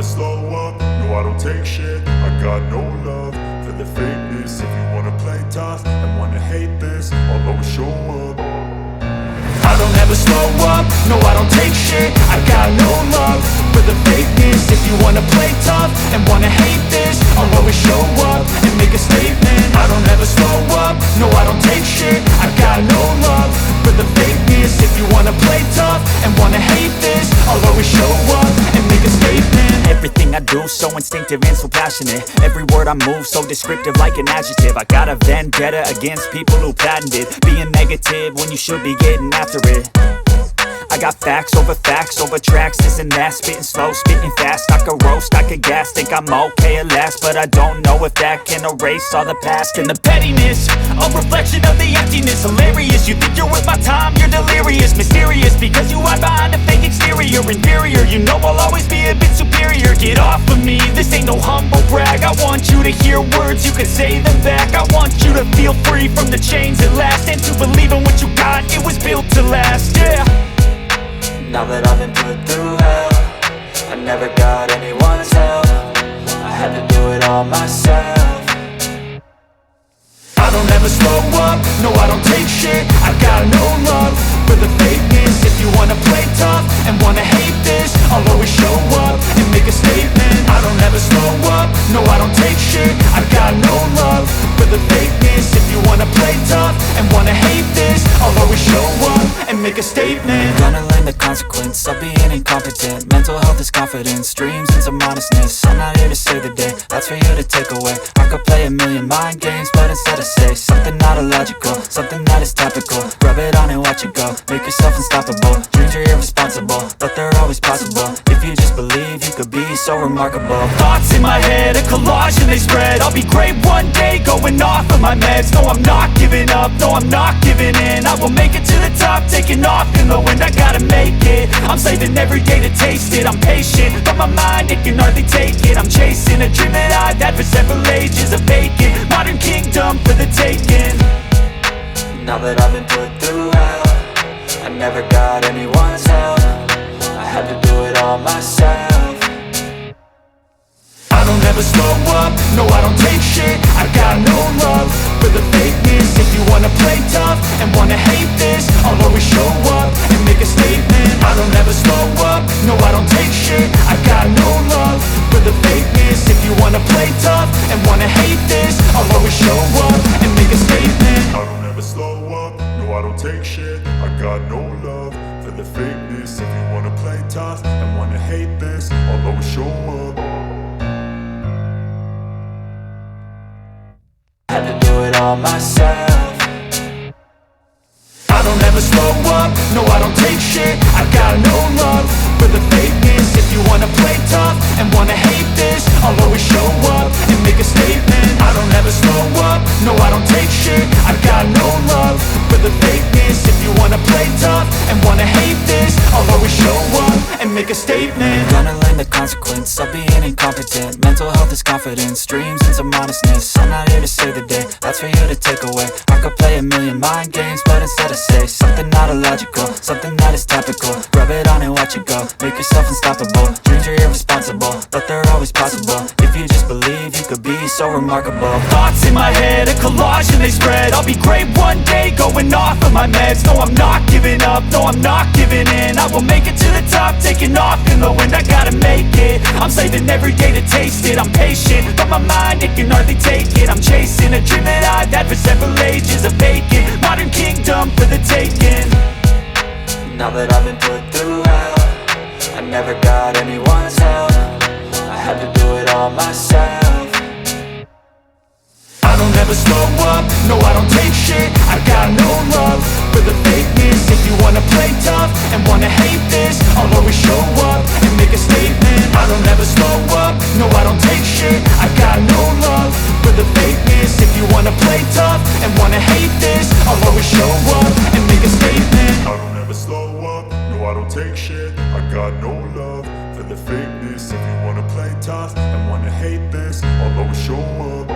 slow up, no I don't take shit. I got no love for the fakeness. If you wanna play tough and wanna hate this, I'll always show up. I don't ever slow up, no I don't take shit. I got no love for the fakeness. If you wanna play tough and wanna hate this, I'll always show up and make a statement. I don't ever slow up, no I don't take shit. I got no love for the fakeness. If you wanna play tough and wanna hate this, I'll always show up and make a statement. Everything I do so instinctive and so passionate. Every word I move so descriptive like an adjective. I got a vendetta against people who patented being negative when you should be getting after it. I got facts over tracks, this and that. Spitting slow, spitting fast. I could roast, I could gas. Think I'm okay at last, but I don't know if that can erase all the past. And the pettiness, a reflection of the emptiness. Hilarious, you think you're worth my time, you're delirious. Mysterious, because you hide behind a fake exterior. Inferior, you know I'll always be a bit superior. Get off of me, this ain't no humble brag. I want you to hear words, you can say them back. I want you to feel free from the chains at last, and to believe in what you got, it was built to last, yeah. Now that I've been put through hell, I never got anyone's help. I had to do it all myself. I don't ever slow up, no I don't take shit. I got no love for the fakeness. If you wanna play tough and wanna hate this, I'll always show up and make a statement. I don't ever slow up, no I don't take shit. I got no love for the fakeness. If you wanna play tough and wanna hate this, I'll always show up and make a statement. Gonna learn the consequence of being incompetent. Mental health is confidence, dreams and some honestness. I'm not here to save the day, that's for you to take away. I could play a million mind games, but instead I say something not illogical, something that is topical. Rub it on and watch it go, make yourself unstoppable. Dreams are irresponsible, but they're always possible. If you just believe, you could be so remarkable. Thoughts in my head, a collage and they spread. I'll be great one day, going off of my meds. No, I'm not giving up, no, I'm not giving in. I will make it to the top, taking off in the wind. I gotta make it, I'm saving every day to taste it. I'm patient, but my mind, it can hardly take it. I'm chasing a dream that I've had for several ages. A vacant, modern kingdom for the taking. Now that I've been put through hell, I never got anyone's help. I had to do it all myself. I don't ever slow up, no I don't take shit. I got no love for the fakeness. If you wanna play tough and wanna hate this, I'll always show up and make a statement. I don't ever slow up, no I don't take shit. I got no love for the fakeness. If you wanna play tough and wanna hate this, I'll always show up and make a statement. I don't ever slow up, no I don't take shit. I got no love for the fakeness. If you wanna play tough and wanna hate this, I'll always show up. Had to do it all myself. I don't ever slow up, no I don't take shit. I got no love for the fakeness. If you wanna play tough and wanna hate this, I'll always show up and make a statement. I don't ever slow up, no I don't take shit. I got no love for the fakeness. If you wanna play tough and wanna hate this, I'll always show up and make a statement. Gonna learn the consequence of being incompetent. Mental health is confidence, dreams and some honestness. I'm not here to save the day, that's for you to take away. I could play a million mind games, but instead I say something not illogical, something that is topical. Rub it on and watch it go, make yourself unstoppable. Dreams are irresponsible, but they're always possible. If you just believe, you could be so remarkable. Thoughts in my head, a collage and they spread. I'll be great one day, going off of my meds. No, I'm not giving up, no, I'm not giving in. I will make it to the top, taking off in the wind. I gotta make it, I'm saving every day to taste it. I'm patient, but my mind, it can hardly take it. I'm chasing a dream that I've had for several ages. A vacant, modern kingdom for the taking. Now that I've been put through hell, I never got anyone's help. I had to do it all myself. I don't ever slow up, no I don't take shit. I got no love for the fakeness. If you wanna play tough and wanna hate this, I'll always show up and make a statement. I don't ever slow up, no I don't take shit. I got no love for the fakeness. If you wanna play tough and wanna hate this, I'll always show up and make a statement. I don't ever slow up, no I don't take shit. I got no love for the fakeness. If you wanna play tough and wanna hate this, I'll always show up.